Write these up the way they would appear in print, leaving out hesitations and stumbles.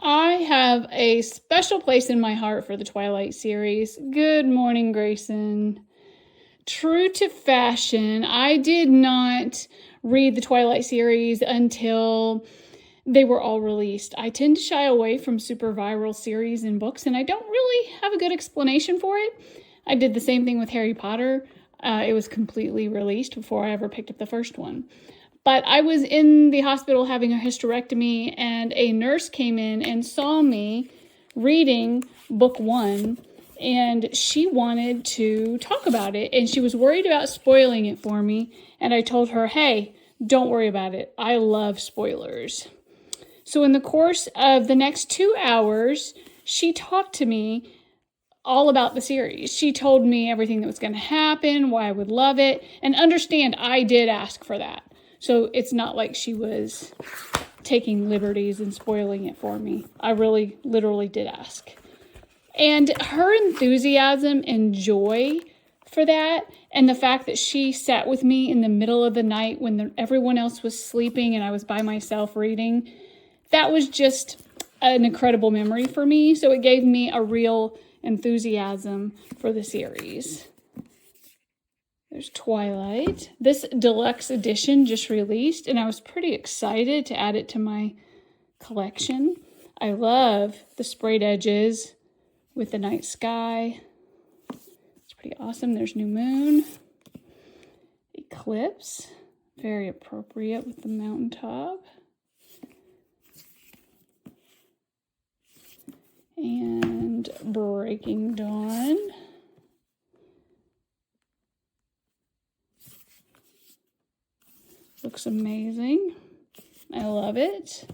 I have a special place in my heart for the Twilight series. Good morning, Grayson. True to fashion, I did not read the Twilight series until they were all released. I tend to shy away from super viral series and books, and I don't really have a good explanation for it. I did the same thing with Harry Potter. It was completely released before I ever picked up the first one. But I was in the hospital having a hysterectomy, and a nurse came in and saw me reading book 1, and she wanted to talk about it, and she was worried about spoiling it for me, and I told her, hey, don't worry about it. I love spoilers. So in the course of the next 2 hours, she talked to me all about the series. She told me everything that was going to happen, why I would love it, and understand I did ask for that. So it's not like she was taking liberties and spoiling it for me. I really, literally did ask. And her enthusiasm and joy for that, and the fact that she sat with me in the middle of the night when everyone else was sleeping and I was by myself reading, that was just an incredible memory for me. So it gave me a real enthusiasm for the series. There's Twilight. This deluxe edition just released, and I was pretty excited to add it to my collection. I love the sprayed edges with the night sky. It's pretty awesome. There's new moon. Eclipse. Very appropriate with the mountaintop. And Breaking Dawn. Looks amazing. I love it.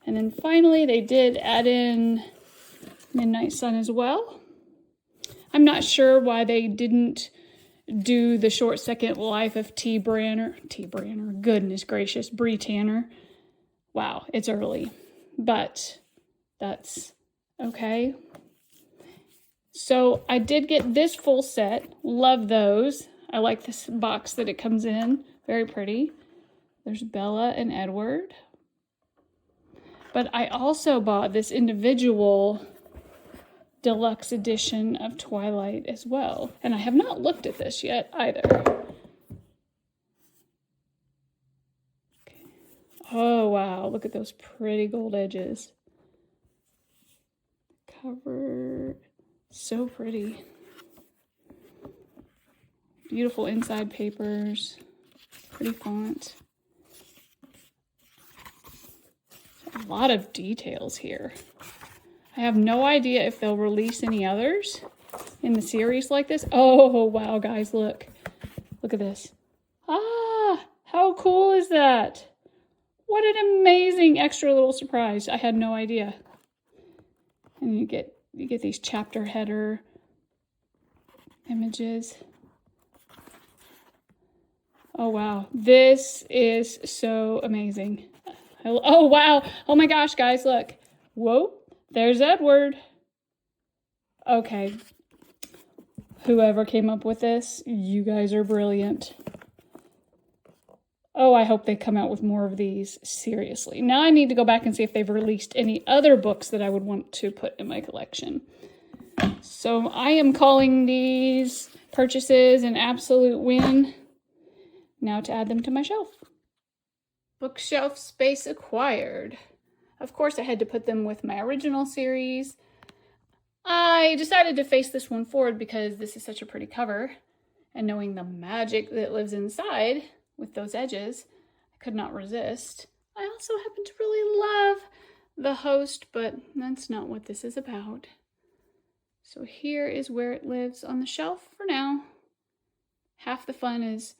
And then finally, they did add in Midnight Sun as well. I'm not sure why they didn't do the short second life of T. Branner, goodness gracious, Bree Tanner. Wow, it's early, but that's okay. So I did get this full set. Love those. I like this box that it comes in. Very pretty. There's Bella and Edward. But I also bought this individual deluxe edition of Twilight as well. And I have not looked at this yet either. Okay. Oh, wow. Look at those pretty gold edges. Cover. So pretty. Beautiful inside papers. Pretty font. A lot of details here. I have no idea if they'll release any others in the series like this. Oh, wow, guys, look. Look at this. Ah, how cool is that? What an amazing extra little surprise. I had no idea. And you get these chapter header images. Oh, wow. This is so amazing. Oh, wow. Oh, my gosh, guys, look. Whoa, there's Edward. Okay. Whoever came up with this, you guys are brilliant. Oh, I hope they come out with more of these. Seriously. Now I need to go back and see if they've released any other books that I would want to put in my collection. So I am calling these purchases an absolute win. Now to add them to my shelf. Bookshelf space acquired. Of course, I had to put them with my original series. I decided to face this one forward because this is such a pretty cover. And knowing the magic that lives inside with those edges, I could not resist. I also happen to really love the host, but that's not what this is about. So here is where it lives on the shelf for now. Half the fun is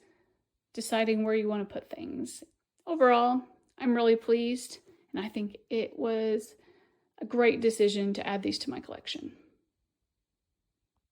deciding where you want to put things. Overall, I'm really pleased, and I think it was a great decision to add these to my collection.